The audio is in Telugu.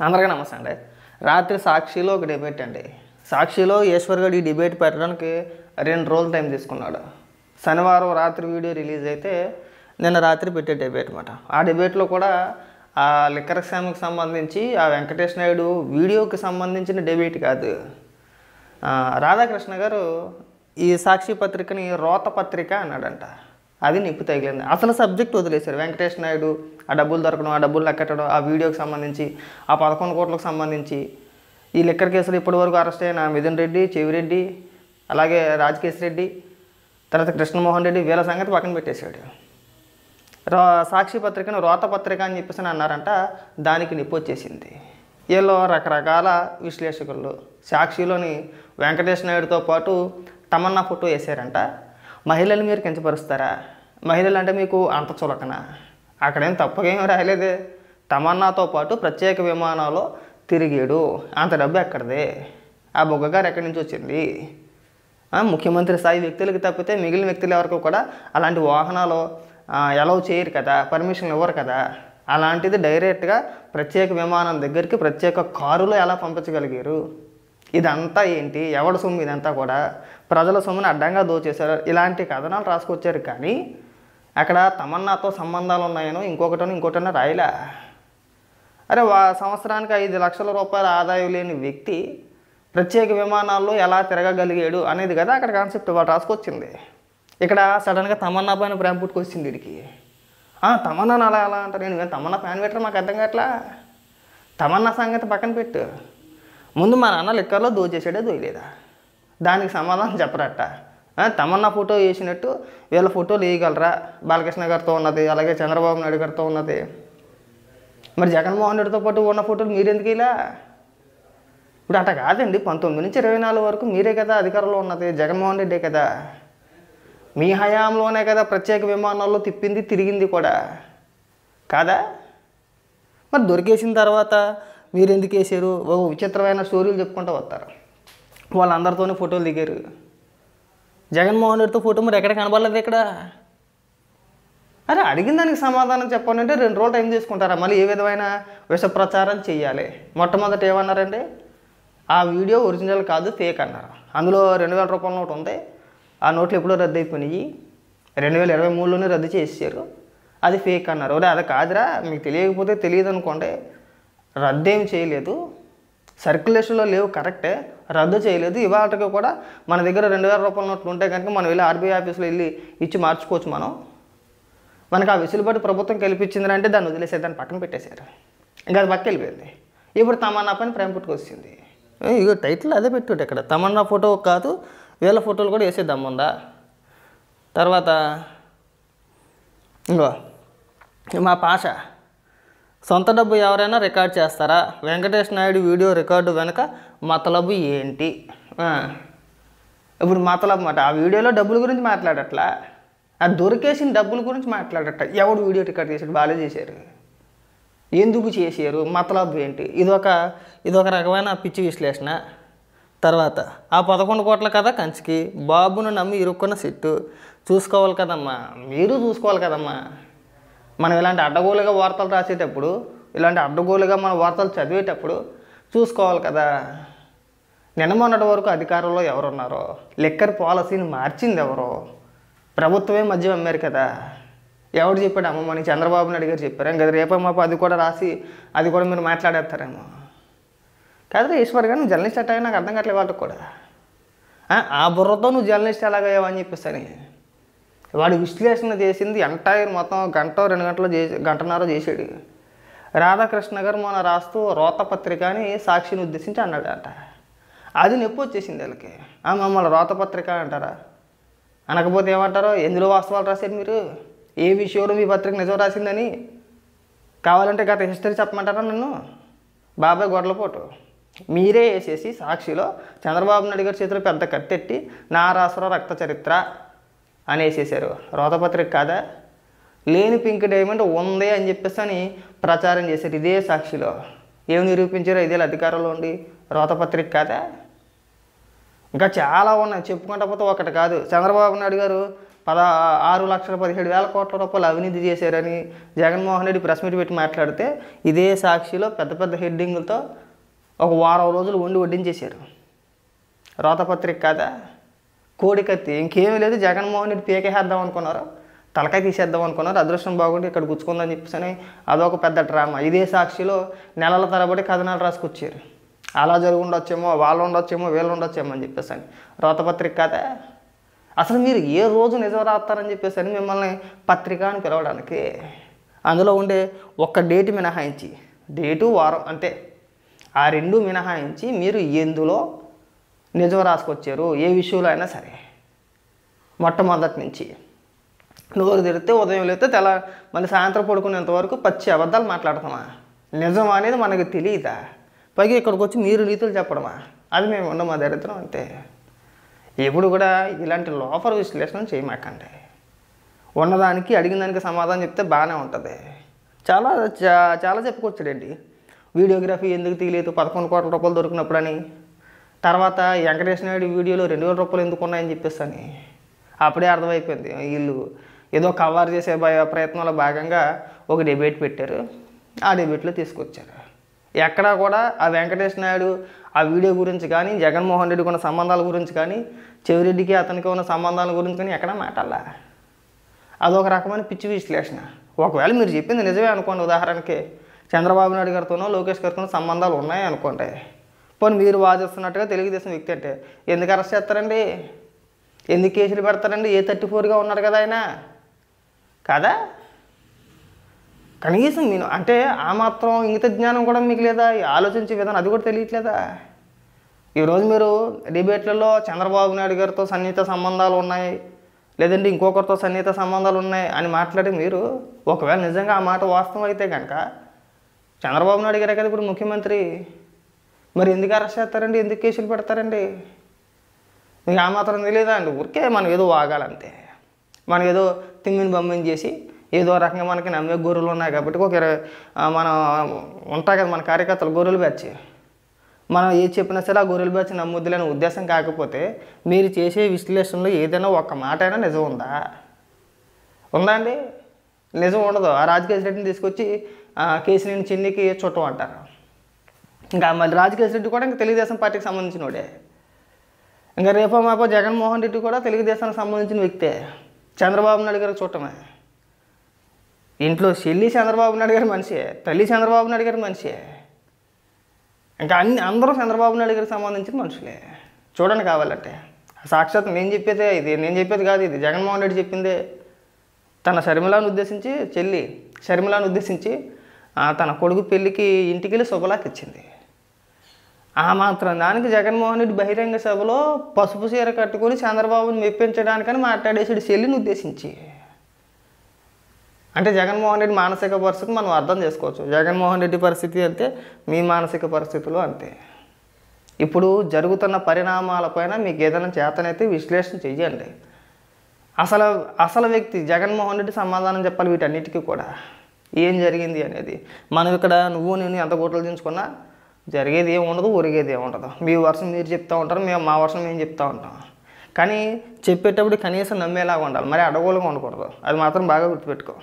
అందరికీ నమస్తే అండి. రాత్రి సాక్షిలో ఒక డిబేట్ అండి. సాక్షిలో ఈశ్వర్ గారు ఈ డిబేట్ పెట్టడానికి 2 రోజులు టైం తీసుకున్నాడు. శనివారం రాత్రి వీడియో రిలీజ్ అయితే నిన్న రాత్రి పెట్టే డిబేట్ అనమాట. ఆ డిబేట్లో కూడా ఆ లిక్కర్ స్కామ్కి సంబంధించి ఆ వెంకటేష్ నాయుడు వీడియోకి సంబంధించిన డిబేట్ కాదు. రాధాకృష్ణ గారు ఈ సాక్షి పత్రికని రోత పత్రిక అన్నాడంట. అది నిప్పు తగిలింది. అసలు సబ్జెక్ట్ వదిలేశారు. వెంకటేష్ నాయుడు ఆ డబ్బులు దొరకడం, ఆ డబ్బులు లెక్కట్టడం, ఆ వీడియోకి సంబంధించి, ఆ 11 కోట్లకు సంబంధించి, ఈ లిక్కర్ కేసులు ఇప్పటివరకు అరెస్ట్ అయిన మిథున్ రెడ్డి, చెవిరెడ్డి, అలాగే రాజకేశ్ రెడ్డి, తర్వాత కృష్ణమోహన్ రెడ్డి, వీళ్ళ సంగతి పక్కన పెట్టేశాడు. సాక్షి పత్రికను రోత పత్రిక అని చెప్పేసి అన్నారంట. దానికి నిప్పు వచ్చేసింది. వీళ్ళు రకరకాల విశ్లేషకులు సాక్షిలోని వెంకటేష్ నాయుడుతో పాటు తమన్నా ఫోటో వేసారంట. మహిళలు మీరు కించపరుస్తారా? మహిళలు అంటే మీకు అంత చులకనా? అక్కడేం తప్పగా ఏం రాయలేదే. తమన్నాతో పాటు ప్రత్యేక విమానాల్లో తిరిగాడు. అంత డబ్బు ఎక్కడిదే? ఆ బొగ్గగారు ఎక్కడి నుంచి వచ్చింది? ముఖ్యమంత్రి స్థాయి వ్యక్తులకి తప్పితే మిగిలిన వ్యక్తులు ఎవరికి కూడా అలాంటి వాహనాలు అలౌ చేయరు కదా, పర్మిషన్ ఇవ్వరు కదా. అలాంటిది డైరెక్ట్గా ప్రత్యేక విమానం దగ్గరికి ప్రత్యేక కారులో ఎలా పంపించగలిగారు? ఇదంతా ఏంటి? ఎవడి సొమ్ము ఇదంతా కూడా? ప్రజల సొమ్ముని అడ్డంగా దోచేశారు. ఇలాంటి కథనాలు రాసుకొచ్చారు. కానీ అక్కడ తమన్నాతో సంబంధాలు ఉన్నాయనో ఇంకోటనో రాయలా. అరే సంవత్సరానికి 5 లక్షల రూపాయల ఆదాయం లేని వ్యక్తి ప్రత్యేక విమానాల్లో ఎలా తిరగగలిగాడు అనేది కదా అక్కడ కాన్సెప్ట్ వాళ్ళు రాసుకొచ్చింది. ఇక్కడ సడన్గా తమన్నా పైన ప్రేమ పుట్టుకొచ్చింది వీడికి. తమన్నాను అలా అంటారు. నేను తమన్నా ఫ్యాన్ పెట్టరు, మాకు అర్థం కావట్లా. తమన్నా సంగతి పక్కన పెట్టు. ముందు మా నాన్న లిక్కర్లో దోచేసాడే దోయలేదా? దానికి సమాధానం చెప్పరట. తమన్నా ఫోటో వేసినట్టు వీళ్ళ ఫోటోలు వేయగలరా? బాలకృష్ణ గారితో ఉన్నది, అలాగే చంద్రబాబు నాయుడు గారితో ఉన్నది. మరి జగన్మోహన్ రెడ్డితో పాటు ఉన్న ఫోటోలు మీరెందుకు ఇలా? ఇప్పుడు అట్ట కాదండి. 19 నుంచి 24 వరకు మీరే కదా అధికారంలో ఉన్నది, జగన్మోహన్ రెడ్డే కదా. మీ హయాంలోనే కదా ప్రత్యేక విమానాల్లో తిప్పింది, తిరిగింది కూడా కాదా? మరి దొరికేసిన తర్వాత మీరు ఎందుకు వేసారు? విచిత్రమైన స్టోరీలు చెప్పుకుంటూ వస్తారు. వాళ్ళందరితోనే ఫోటోలు దిగారు. జగన్మోహన్ రెడ్డితో ఫోటో మరి ఎక్కడ కనబడలేదు ఇక్కడ. అరే అడిగిన దానికి సమాధానం చెప్పండి అంటే 2 రోజులు టైం తీసుకుంటారా? మళ్ళీ ఏ విధమైన విష ప్రచారం చేయాలి? మొట్టమొదట ఏమన్నారండి? ఆ వీడియో ఒరిజినల్ కాదు, ఫేక్ అన్నారు. అందులో 2000 రూపాయల నోటు ఉంది. ఆ నోట్లు ఎప్పుడో రద్దు అయిపోయినాయి. 2023లోనే రద్దు చేసేసారు. అది ఫేక్ అన్నారు. అది కాదురా, మీకు తెలియకపోతే తెలియదు అనుకోండి. రద్దు ఏమి చేయలేదు, సర్క్యులేషన్లో లేవు, కరెక్టే, రద్దు చేయలేదు. ఇవాళకి కూడా మన దగ్గర 2000 రూపాయల నోట్లు ఉంటే కనుక మనం వెళ్ళి ఆర్బీఐ ఆఫీస్లో వెళ్ళి ఇచ్చి మార్చుకోవచ్చు. మనకు ఆ వెసులుబాటు ప్రభుత్వం కల్పించింది అంటే దాన్ని వదిలేసేది, దాన్ని పక్కన పెట్టేశారు. ఇంకా అది పక్క వెళ్ళిపోయింది. ఇప్పుడు తమన్నా పైన ప్రేమ పుట్టుకొచ్చింది. ఇగో టైటిల్ అదే పెట్టుకుంటే ఇక్కడ తమన్నా ఫోటో కాదు, వీళ్ళ ఫోటోలు కూడా వేసే దమ్ముందా? తర్వాత ఇంకో మా పాష సొంత డబ్బు ఎవరైనా రికార్డ్ చేస్తారా? వెంకటేష్ నాయుడు వీడియో రికార్డు వెనక మతలబు ఏంటి? ఇప్పుడు మతలబు మాట ఆ వీడియోలో డబ్బుల గురించి మాట్లాడట్లా, ఆ దొరికేసిన డబ్బుల గురించి మాట్లాడట. ఎవడు వీడియో రికార్డ్ చేశాడు? బాగా చేశారు. ఎందుకు చేశారు? మతలబు ఏంటి? ఇదొక రకమైన పిచ్చి విశ్లేషణ. తర్వాత ఆ 11 కోట్ల కథ కంచికి బాబును నమ్మి ఇరుక్కున్న సిట్టు. చూసుకోవాలి కదమ్మా, మీరు చూసుకోవాలి కదమ్మా. మనం ఇలాంటి అడ్డగోలుగా వార్తలు రాసేటప్పుడు, ఇలాంటి అడ్డగోలుగా మన వార్తలు చదివేటప్పుడు చూసుకోవాలి కదా. నిన్న మొన్నటి వరకు అధికారంలో ఎవరున్నారో, లిక్కర్ పాలసీని మార్చింది ఎవరో? ప్రభుత్వమే మద్యం అమ్మారు కదా. ఎవడు చెప్పాడు? అమ్మమ్మని చంద్రబాబు నాయుడు గారు చెప్పారు. ఇంకా రేపో మాపు అది కూడా రాసి అది కూడా మీరు మాట్లాడేస్తారేమో. కాదు ఈశ్వర్ గారు, నువ్వు జర్నలిస్ట్ అట్టాయో నాకు అర్థం కావట్లేదు. వాళ్ళకి కూడా ఆ బుర్రతో నువ్వు జర్నలిస్ట్ ఎలాగయ్యావని చెప్పేసి వాడు విశ్లేషణ చేసింది ఎంటైర్ మొత్తం 1-2 గంటలు గంటన్నర చేసాడు. రాధాకృష్ణ గారు మొన్న రాస్తూ రోత పత్రిక అని సాక్షిని ఉద్దేశించి అన్నాడట. అది నొప్పి వచ్చేసింది వీళ్ళకి. మమ్మల్ని రోత పత్రిక అంటారా? అనకపోతే ఏమంటారో? ఎందులో వాస్తవాలు రాశారు మీరు? ఏ విషయంలో మీ పత్రిక నిజం రాసిందని? కావాలంటే గత హిస్టరీ చెప్పమంటారా నన్ను? బాబాయ్ గొడవలపోటు మీరే వేసేసి సాక్షిలో చంద్రబాబు నాయుడు గారి చేతిలో పెద్ద కత్తెట్టి నారాసుర రక్త చరిత్ర అని వేసేసారు. రోతపత్రిక కాదా? లేని పింక్ డైమండ్ ఉంది అని చెప్పేసి అని ప్రచారం చేశారు ఇదే సాక్షిలో. ఏమి నిరూపించారో? ఇదే అధికారంలో ఉండి రోతపత్రిక కాదా? ఇంకా చాలా ఉన్నాయి, చెప్పుకుంటా పోతే ఒకటి కాదు. చంద్రబాబు నాయుడు గారు 6,17,000 కోట్ల రూపాయలు అవినీతి చేశారని జగన్మోహన్ రెడ్డి ప్రెస్ మీట్ పెట్టి మాట్లాడితే ఇదే సాక్షిలో పెద్ద పెద్ద హెడ్డింగులతో ఒక వారం రోజులు వడ్డించేశారు. రోతపత్రిక కాదా, కోడికత్తి, ఇంకేమీ లేదు. జగన్మోహన్ రెడ్డి పీకేసేద్దాం అనుకున్నారు, తలకాయ తీసేద్దాం అనుకున్నారు. అదృష్టం బాగుండి ఇక్కడ గుచ్చుకుందని చెప్పేసి అదొక పెద్ద డ్రామా. ఇదే సాక్షిలో నెలల తరబడి కథనాలు రాసుకొచ్చారు. అలా జరిగి ఉండొచ్చేమో, వాళ్ళు ఉండొచ్చేమో, వీళ్ళు ఉండొచ్చేమో అని చెప్పేసి రోతపత్రిక కాదా. అసలు మీరు ఏ రోజు నిజం రాస్తారని చెప్పేసి మిమ్మల్ని పత్రిక అని పిలవడానికి అందులో ఉండే ఒక్క డేట్ మినహాయించి, డేటు వారం అంతే, ఆ రెండు మినహాయించి మీరు ఎందులో నిజం రాసుకొచ్చారు ఏ విషయంలో అయినా సరే. మొట్టమొదటి నుంచి నోరు తెరిస్తే ఉదయం లేస్తే మళ్ళీ సాయంత్రం పడుకునేంతవరకు పచ్చి అబద్ధాలు మాట్లాడతామా? నిజం అనేది మనకు తెలియదా? పైగా ఇక్కడికి వచ్చి మీరు నీతులు చెప్పడమా? అది మేము ఉండము, మా దరిద్రం అంతే. ఎప్పుడు కూడా ఇలాంటి లోపల విశ్లేషణ చేయమాకండి. ఉన్నదానికి అడిగిన దానికి సమాధానం చెప్తే బాగానే ఉంటుంది. చాలా చాలా చెప్పుకొచ్చాడండి. వీడియోగ్రఫీ ఎందుకు తీయలేదు, 11 కోట్ల రూపాయలు దొరికినప్పుడని. తర్వాత వెంకటేశ్వర నాయుడు వీడియోలో 2,000 రూపాయలు ఎందుకు ఉన్నాయని చెప్పేసి అని అప్పుడే అర్థమైపోయింది. వీళ్ళు ఏదో కవర్ చేసే ప్రయత్నంలో భాగంగా ఒక డిబేట్ పెట్టారు. ఆ డిబేట్లో తీసుకొచ్చారు. ఎక్కడా కూడా ఆ వెంకటేశ్వర నాయుడు ఆ వీడియో గురించి కానీ, జగన్మోహన్ రెడ్డికి ఉన్న సంబంధాల గురించి కానీ, చెవిరెడ్డికి అతనికి ఉన్న సంబంధాల గురించి కానీ ఎక్కడా మాట్లాడాల. అదొక రకమైన పిచ్చి విశ్లేషణ. ఒకవేళ మీరు చెప్పింది నిజమే అనుకోండి, ఉదాహరణకి చంద్రబాబు నాయుడు గారితోనో లోకేష్ గారితోనో సంబంధాలు ఉన్నాయి అనుకోండి, పోనీ మీరు వాదిస్తున్నట్టుగా తెలుగుదేశం వ్యక్తి అంటే ఎందుకు అరెస్ట్ చేస్తారండి, ఎందుకు కేసులు పెడతారండి? A34గా ఉన్నాడు కదా ఆయన కదా. కనీసం నేను అంటే ఆ మాత్రం ఇంగిత జ్ఞానం కూడా మీకు లేదా? ఆలోచించే విధానం అది కూడా తెలియట్లేదా? ఈరోజు మీరు డిబేట్లలో చంద్రబాబు నాయుడు గారితో సన్నిహిత సంబంధాలు ఉన్నాయి, లేదంటే ఇంకొకరితో సన్నిహిత సంబంధాలు ఉన్నాయి అని మాట్లాడి మీరు ఒకవేళ నిజంగా ఆ మాట వాస్తవం అయితే కనుక చంద్రబాబు నాయుడు గారే కదా ఇప్పుడు ముఖ్యమంత్రి, మరి ఎందుకు అరెస్ట్ చేస్తారండి, ఎందుకు కేసులు పెడతారండి? మీకు ఆ మాత్రం తెలియదా అండి? ఊరికే మనం ఏదో వాగాలంతే. మనం ఏదో తిమ్మిని బొమ్మని చేసి ఏదో రకంగా మనకి నమ్మే గొర్రెలు ఉన్నాయి కాబట్టి మనం ఉంటాయి కదా మన కార్యకర్తలు గొర్రెలు బ్యాచ్, మనం ఏది చెప్పినా సరే ఆ గొర్రెలు బ్యాచ్ నమ్మొద్దులేని ఉద్దేశం కాకపోతే మీరు చేసే విశ్లేషణలో ఏదైనా ఒక్క మాట అయినా నిజం ఉందా? ఉందా అండి? నిజం ఉండదు. ఆ రాజకేశ్ రెడ్డిని తీసుకొచ్చి కేసీనేని చిన్నికి చుట్టం అంటారు. ఇంకా మళ్ళీ రాజకేశ్ రెడ్డి కూడా ఇంకా తెలుగుదేశం పార్టీకి సంబంధించిన వాడే. ఇంకా రేపో మాపో జగన్మోహన్ రెడ్డి కూడా తెలుగుదేశానికి సంబంధించిన వ్యక్తే. చంద్రబాబు నాయుడు గారికి చూడటమే. ఇంట్లో చెల్లి చంద్రబాబు నాయుడు గారి మనిషే, తల్లి చంద్రబాబు నాయుడు గారి మనిషే, ఇంకా అందరూ చంద్రబాబు నాయుడు గారికి సంబంధించిన మనుషులే. చూడండి కావాలంటే సాక్షాత్ నేను చెప్పేదే, ఇది నేను చెప్పేది కాదు, ఇది జగన్మోహన్ రెడ్డి చెప్పిందే. తన షర్మిలాను ఉద్దేశించి, చెల్లి షర్మిలాను ఉద్దేశించి తన కొడుకు పెళ్ళికి ఇంటికి వెళ్ళి శుభలాకి ఇచ్చింది. ఆ మాత్రం దానికి జగన్మోహన్ రెడ్డి బహిరంగ సభలో పసుపు చీర కట్టుకొని చంద్రబాబుని మెప్పించడానికని మాట్లాడేసాడు చెల్లిని ఉద్దేశించి. అంటే జగన్మోహన్ రెడ్డి మానసిక పరిస్థితి మనం అర్థం చేసుకోవచ్చు. జగన్మోహన్ రెడ్డి పరిస్థితి అంతే, మీ మానసిక పరిస్థితులు అంతే. ఇప్పుడు జరుగుతున్న పరిణామాలపైన మీకు ఏదైనా చేతనైతే విశ్లేషణ చెయ్యండి. అసలు వ్యక్తి జగన్మోహన్ రెడ్డి సమాధానం చెప్పాలి వీటన్నిటికీ కూడా. ఏం జరిగింది అనేది మనం ఇక్కడ నువ్వు నేను ఎంత గోటలు దించుకున్నా జరిగేది ఏమి ఉండదు, ఒరిగేది ఏమి ఉండదు. మీ వర్షం మీరు చెప్తూ ఉంటారు, మా వర్షం మేము చెప్తూ ఉంటాం. కానీ చెప్పేటప్పుడు కనీసం నమ్మేలాగా ఉండాలి, మరి అడగోలుగా ఉండకూడదు. అది మాత్రం బాగా గుర్తుపెట్టుకో.